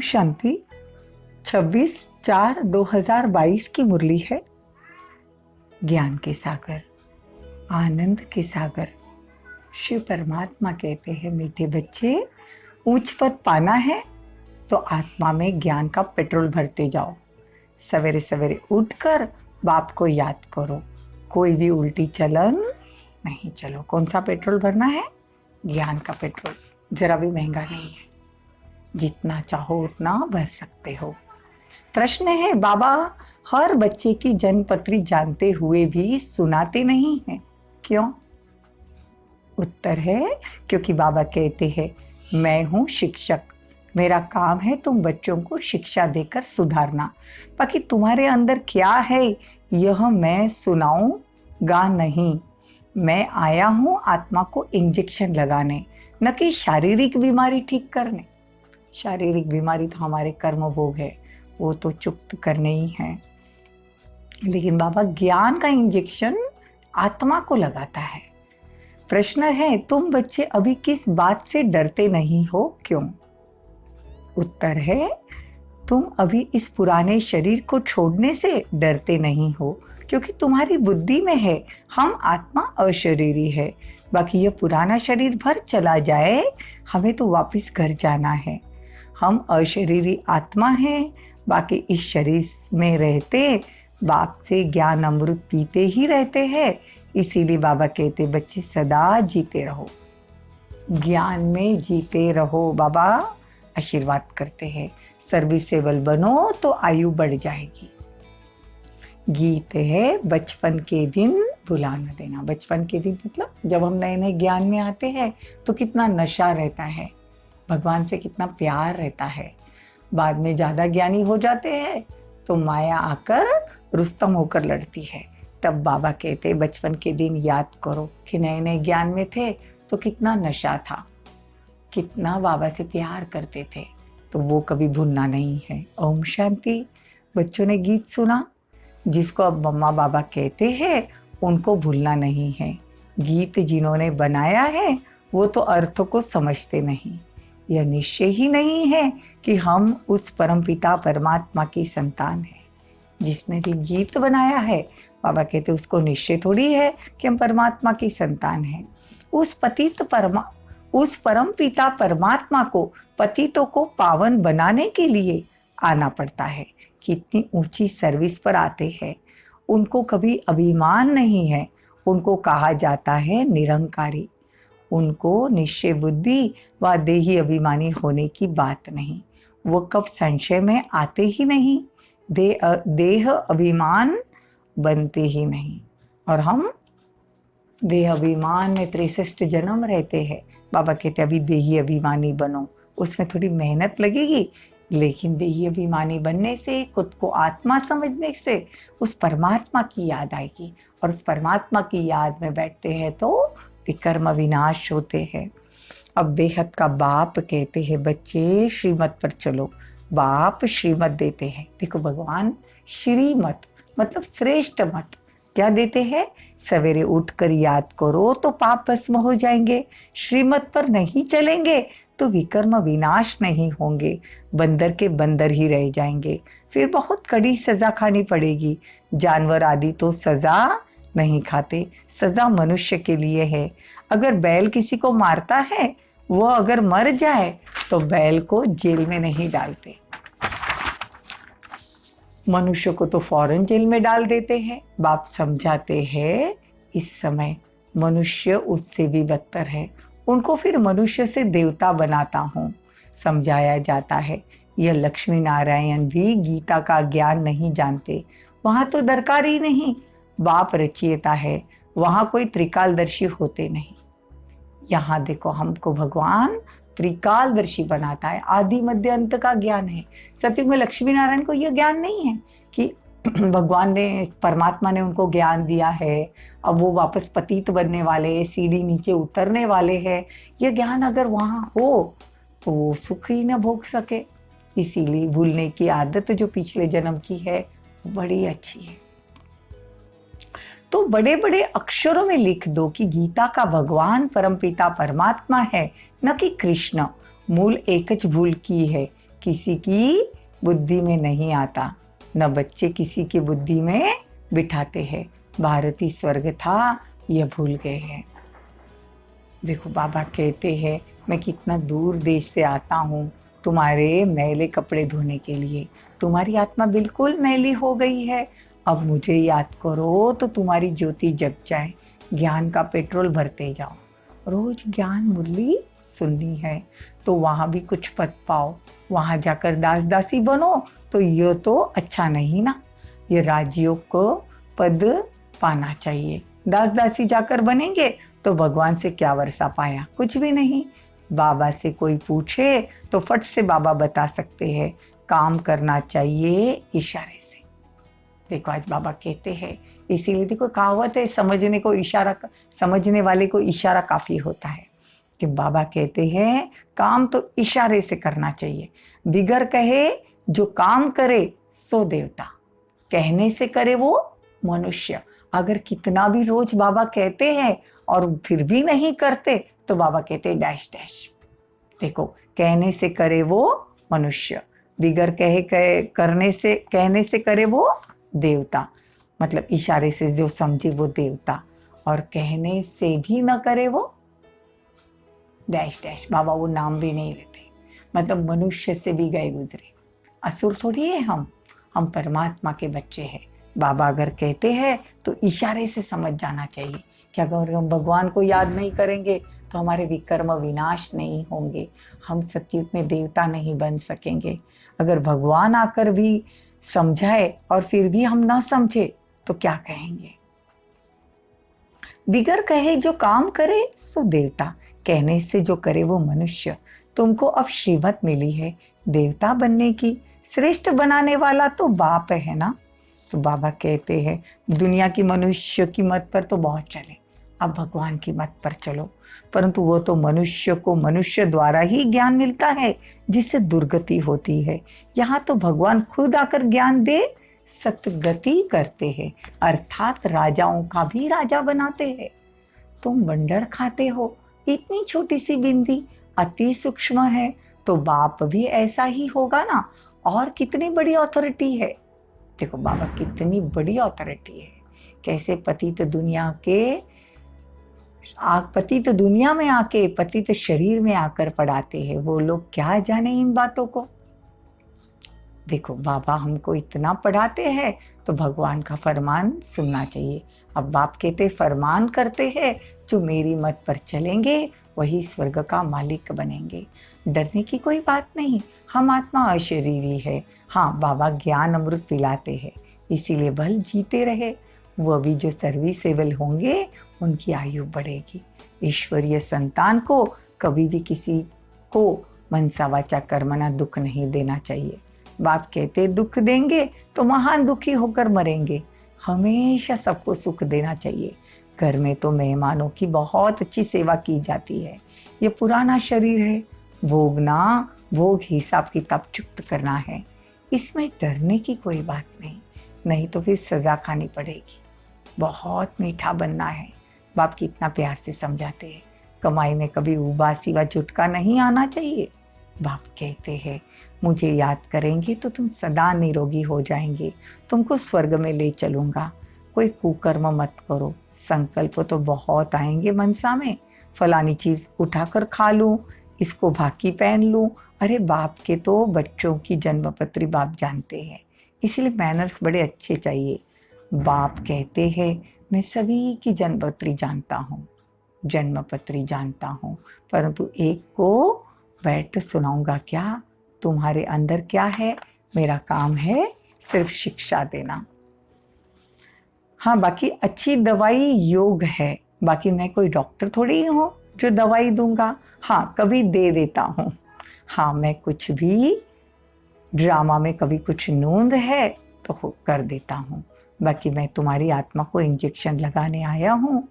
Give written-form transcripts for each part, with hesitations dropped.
शांति। 26/4/2022 की मुरली है। ज्ञान के सागर, आनंद के सागर। शिव परमात्मा कहते हैं, मीठे बच्चे, ऊंच पद पाना है तो आत्मा में ज्ञान का पेट्रोल भरते जाओ। सवेरे सवेरे उठकर बाप को याद करो। कोई भी उल्टी चलन नहीं चलो। कौन सा पेट्रोल भरना है? ज्ञान का पेट्रोल। जरा भी महंगा नहीं है, जितना चाहो उतना भर सकते हो। प्रश्न है, बाबा हर बच्चे की जन्मपत्री जानते हुए भी सुनाते नहीं हैं, क्यों? उत्तर है, क्योंकि बाबा कहते हैं, मैं हूँ शिक्षक, मेरा काम है तुम बच्चों को शिक्षा देकर सुधारना। बाकी तुम्हारे अंदर क्या है यह मैं सुनाऊंगा नहीं। मैं आया हूँ आत्मा को इंजेक्शन लगाने, न कि शारीरिक बीमारी ठीक करने। शारीरिक बीमारी तो हमारे कर्म भोग है, वो तो चुक्त करने ही है। लेकिन बाबा ज्ञान का इंजेक्शन आत्मा को लगाता है। प्रश्न है, तुम बच्चे अभी किस बात से डरते नहीं हो, क्यों? उत्तर है, तुम अभी इस पुराने शरीर को छोड़ने से डरते नहीं हो, क्योंकि तुम्हारी बुद्धि में है हम आत्मा अशरीरी है। बाकी यह पुराना शरीर भर चला जाए, हमें तो वापस घर जाना है। हम अशरीरी आत्मा हैं, बाकी इस शरीर में रहते बाप से ज्ञान अमृत पीते ही रहते हैं। इसीलिए बाबा कहते, बच्चे सदा जीते रहो, ज्ञान में जीते रहो। बाबा आशीर्वाद करते हैं, सर्विसेबल बनो तो आयु बढ़ जाएगी। गीत है, बचपन के दिन भुला न देना। बचपन के दिन मतलब जब हम नए नए ज्ञान में आते हैं तो कितना नशा रहता है, भगवान से कितना प्यार रहता है। बाद में ज़्यादा ज्ञानी हो जाते हैं तो माया आकर रुस्तम होकर लड़ती है। तब बाबा कहते, बचपन के दिन याद करो कि नए नए ज्ञान में थे तो कितना नशा था, कितना बाबा से प्यार करते थे, तो वो कभी भूलना नहीं है। ओम शांति। बच्चों ने गीत सुना, जिसको अब मम्मा बाबा कहते हैं उनको भूलना नहीं है। गीत जिन्होंने बनाया है वो तो अर्थों को समझते नहीं। यह निश्चय ही नहीं है कि हम उस परमपिता परमात्मा की संतान हैं। जिसने भी गीत बनाया है, बाबा कहते उसको निश्चय थोड़ी है कि हम परमात्मा की संतान हैं। उस परम पिता परमात्मा को पतितों को पावन बनाने के लिए आना पड़ता है। कितनी ऊंची सर्विस पर आते हैं। उनको कभी अभिमान नहीं है, उनको कहा जाता है निरंकारी। उनको निश्चय बुद्धि व देही अभिमानी होने की बात नहीं। वो कब संशय में आते ही नहीं, देह अभिमान बनते ही नहीं। और हम देह अभिमान में 63 जन्म रहते हैं। बाबा कहते अभी देही अभिमानी बनो, उसमें थोड़ी मेहनत लगेगी, लेकिन देही अभिमानी बनने से, खुद को आत्मा समझने से उस परमात्मा की याद आएगी। और उस परमात्मा की याद में बैठते हैं तो विकर्म विनाश होते हैं। अब बेहद का बाप कहते हैं, बच्चे श्रीमत पर चलो। बाप श्रीमत देते हैं। देखो भगवान श्रीमत मतलब श्रेष्ठ मत क्या देते हैं? सवेरे उठकर याद करो तो पाप भस्म हो जाएंगे। श्रीमत पर नहीं चलेंगे तो विकर्म विनाश नहीं होंगे, बंदर के बंदर ही रह जाएंगे। फिर बहुत कड़ी सजा खानी पड़ेगी। जानवर आदि तो सजा नहीं खाते, सजा मनुष्य के लिए है। अगर बैल किसी को मारता है, वो अगर मर जाए तो बैल को जेल में नहीं डालते, मनुष्य को तो फौरन जेल में डाल देते हैं। बाप समझाते हैं, इस समय मनुष्य उससे भी बदतर है, उनको फिर मनुष्य से देवता बनाता हूँ। समझाया जाता है, यह लक्ष्मी नारायण भी गीता का ज्ञान नहीं जानते। वहाँ तो दरकार ही नहीं, बाप रचयिता है, वहाँ कोई त्रिकालदर्शी होते नहीं। यहाँ देखो हमको भगवान त्रिकालदर्शी बनाता है। आदि मध्य अंत का ज्ञान है। सतयुग में लक्ष्मी नारायण को यह ज्ञान नहीं है कि भगवान ने, परमात्मा ने उनको ज्ञान दिया है, अब वो वापस पतित बनने वाले, सीढ़ी नीचे उतरने वाले हैं। यह ज्ञान अगर वहाँ हो तो वो सुख ही न भोग सके। इसीलिए भूलने की आदत जो पिछले जन्म की है बड़ी अच्छी है। तो बड़े बड़े अक्षरों में लिख दो कि गीता का भगवान परमपिता परमात्मा है, न कि कृष्ण। मूल एकच भूल की है किसी की बुद्धि में नहीं आता, न बच्चे किसी की बुद्धि में बिठाते हैं। भारती स्वर्ग था, यह भूल गए हैं। देखो बाबा कहते हैं, मैं कितना दूर देश से आता हूँ तुम्हारे मैले कपड़े धोने के लिए। तुम्हारी आत्मा बिल्कुल मैली हो गई है, अब मुझे याद करो तो तुम्हारी ज्योति जग जाए। ज्ञान का पेट्रोल भरते जाओ। रोज ज्ञान मुरली सुननी है तो वहाँ भी कुछ पद पाओ। वहाँ जाकर दास दासी बनो तो ये तो अच्छा नहीं ना। ये राजयोग को पद पाना चाहिए। दास दासी जाकर बनेंगे तो भगवान से क्या वर्षा पाया? कुछ भी नहीं। बाबा से कोई पूछे तो फट से बाबा बता सकते हैं, काम करना चाहिए इशारे से। देखो आज बाबा कहते हैं, इसीलिए देखो कहावत है, समझने वाले को इशारा काफी होता है। कि बाबा कहते हैं काम तो इशारे से करना चाहिए। बिगर कहे जो काम करे सो देवता, कहने से करे वो मनुष्य। अगर कितना भी रोज बाबा कहते हैं और फिर भी नहीं करते तो बाबा कहते डैश डैश। देखो कहने से करे वो मनुष्य, बिगर कहने से करे वो देवता। मतलब इशारे से जो समझे वो देवता, और कहने से भी न करे वो डैश डैश। बाबा वो नाम भी नहीं लेते, मतलब मनुष्य से भी गए गुजरे। असुर थोड़ी है हम परमात्मा के बच्चे हैं। बाबा अगर कहते हैं तो इशारे से समझ जाना चाहिए कि अगर हम भगवान को याद नहीं करेंगे तो हमारे विकर्म विनाश नहीं होंगे, हम सतयुग में देवता नहीं बन सकेंगे। अगर भगवान आकर भी समझाए और फिर भी हम ना समझे तो क्या कहेंगे? बिगर कहे जो काम करे सो देवता, कहने से जो करे वो मनुष्य। तुमको अब श्रीमत मिली है देवता बनने की, श्रेष्ठ बनाने वाला तो बाप है ना। तो बाबा कहते हैं दुनिया की मनुष्य की मत पर तो बहुत चले, अब भगवान की मत पर चलो। परंतु वो तो मनुष्य को मनुष्य द्वारा ही ज्ञान मिलता है जिससे दुर्गति होती है। यहाँ तो भगवान खुद आकर ज्ञान दे सतगति करते हैं, अर्थात राजाओं का भी राजा बनाते हैं। तुम बंडर खाते हो, इतनी छोटी सी बिंदी अति सूक्ष्म है, तो बाप भी ऐसा ही होगा ना। और कितनी बड़ी अथॉरिटी है। देखो बाबा कितनी बड़ी अथॉरिटी है। कैसे पतित दुनिया में आके पतित शरीर में आकर पढ़ाते हैं। वो लोग क्या जाने इन बातों को। देखो बाबा हमको इतना पढ़ाते हैं तो भगवान का फरमान सुनना चाहिए। अब बाप कहते फरमान करते हैं, जो मेरी मत पर चलेंगे वही स्वर्ग का मालिक बनेंगे। डरने की कोई बात नहीं, हम आत्मा अशरीरी है। हाँ बाबा ज्ञान अमृत पिलाते हैं, इसीलिए भल जीते रहे। वो भी जो सर्विसेबल होंगे उनकी आयु बढ़ेगी। ईश्वरीय संतान को कभी भी किसी को मनसा वाचा कर्मणा दुख नहीं देना चाहिए। बाप कहते दुख देंगे तो महान दुखी होकर मरेंगे। हमेशा सबको सुख देना चाहिए। घर में तो मेहमानों की बहुत अच्छी सेवा की जाती है। ये पुराना शरीर है, भोग हिसाब किताब चुक्त करना है। इसमें डरने की कोई बात नहीं तो फिर सजा खानी पड़ेगी। बहुत मीठा बनना है। बाप कितना प्यार से समझाते हैं, कमाई में कभी उबासी व झुटका नहीं आना चाहिए। बाप कहते हैं मुझे याद करेंगे तो तुम सदा निरोगी हो जाएंगे, तुमको स्वर्ग में ले चलूंगा। कोई कुकर्म मत करो। संकल्प तो बहुत आएंगे मनसा में, फलानी चीज उठाकर खा लूं, इसको भाकी पहन लूं। अरे बाप के तो बच्चों की जन्मपत्री बाप जानते हैं, इसलिए मैनर्स बड़े अच्छे चाहिए। बाप कहते हैं मैं सभी की जन्मपत्री जानता हूँ, परंतु एक को बैठ सुनाऊंगा क्या? तुम्हारे अंदर क्या है? मेरा काम है सिर्फ शिक्षा देना। हाँ बाकी अच्छी दवाई योग है, बाकी मैं कोई डॉक्टर थोड़ी हूँ जो दवाई दूंगा। हाँ कभी दे देता हूँ। हाँ मैं कुछ भी ड्रामा में कभी कुछ नूंद है तो कर देता हूँ। बाकी मैं तुम्हारी आत्मा को इंजेक्शन लगाने आया हूँ।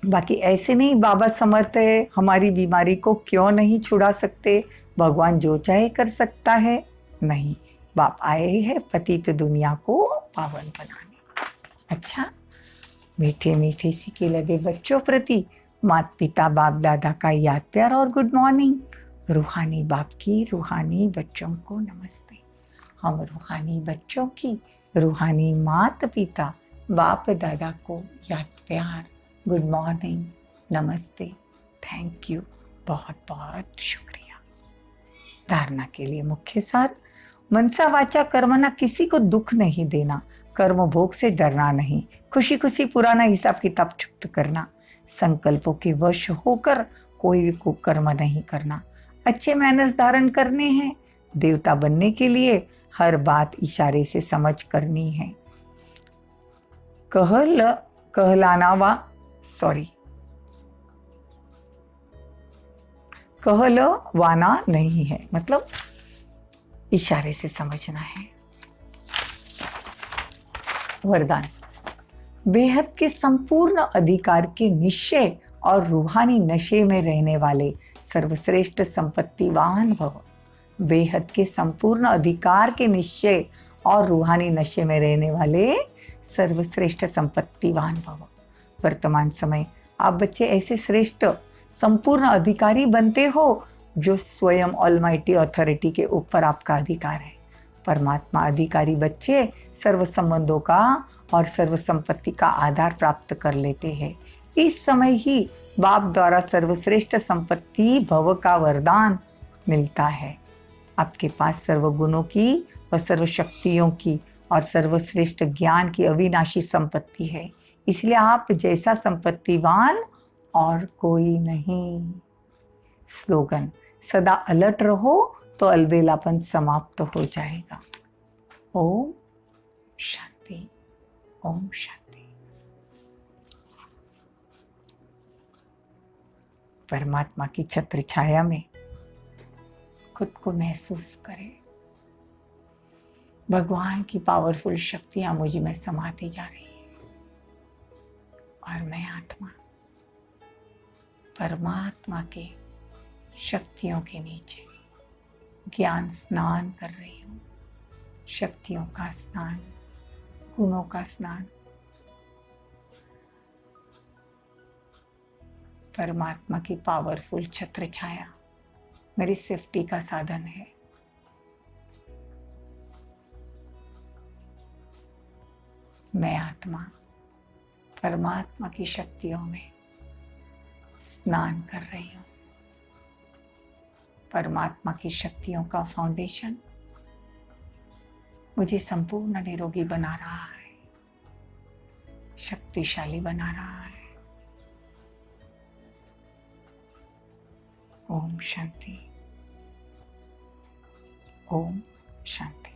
बाकी ऐसे नहीं बाबा समर्थ है, हमारी बीमारी को क्यों नहीं छुड़ा सकते? भगवान जो चाहे कर सकता है। नहीं, बाप आए हैं पतित दुनिया को पावन बनाने। अच्छा, मीठे मीठे सिके लगे बच्चों प्रति माता पिता बाप दादा का याद प्यार और गुड मॉर्निंग। रूहानी बाप की रूहानी बच्चों को नमस्ते। हम रूहानी बच्चों की रूहानी माता पिता बाप दादा को याद प्यार, गुड मॉर्निंग, नमस्ते, थैंक यू, बहुत बहुत शुक्रिया। धारणा के लिए मुख्य सार, मनसा वाचा कर्मना, किसी को दुख नहीं देना, कर्म भोग से डरना नहीं, खुशी खुशी पुराना हिसाब किताब चुक्त करना, संकल्पों के वश होकर कोई भी कुकर्म नहीं करना, अच्छे मैनर्स धारण करने हैं, देवता बनने के लिए हर बात इशारे से समझ करनी है, कहलवाना नहीं है, मतलब इशारे से समझना है। वरदान, बेहद के संपूर्ण अधिकार के निश्चय और रूहानी नशे में रहने वाले सर्वश्रेष्ठ संपत्तिवान भव। बेहद के संपूर्ण अधिकार के निश्चय और रूहानी नशे में रहने वाले सर्वश्रेष्ठ संपत्तिवान भव। वर्तमान समय आप बच्चे ऐसे श्रेष्ठ संपूर्ण अधिकारी बनते हो जो स्वयं ऑलमाइटी अथॉरिटी के ऊपर आपका अधिकार है। परमात्मा अधिकारी बच्चे सर्व संबंधों का और सर्व संपत्ति का आधार प्राप्त कर लेते हैं। इस समय ही बाप द्वारा सर्वश्रेष्ठ संपत्ति भव का वरदान मिलता है। आपके पास सर्व गुणों की व सर्व शक्तियों की और सर्वश्रेष्ठ ज्ञान की अविनाशी संपत्ति है, इसलिए आप जैसा संपत्तिवान और कोई नहीं। स्लोगन, सदा अलर्ट रहो तो अलबेलापन समाप्त हो जाएगा। ओम शांति, ओम शांति। परमात्मा की छत्र छाया में खुद को महसूस करें। भगवान की पावरफुल शक्तियां मुझ में समाती जा रही है और मैं आत्मा परमात्मा के शक्तियों के नीचे ज्ञान स्नान कर रही हूँ। शक्तियों का स्नान, गुणों का स्नान। परमात्मा की पावरफुल छत्र छाया मेरी सेफ्टी का साधन है। मैं आत्मा परमात्मा की शक्तियों में स्नान कर रही हूँ। परमात्मा की शक्तियों का फाउंडेशन मुझे संपूर्ण निरोगी बना रहा है, शक्तिशाली बना रहा है। ओम शांति, ओम शांति।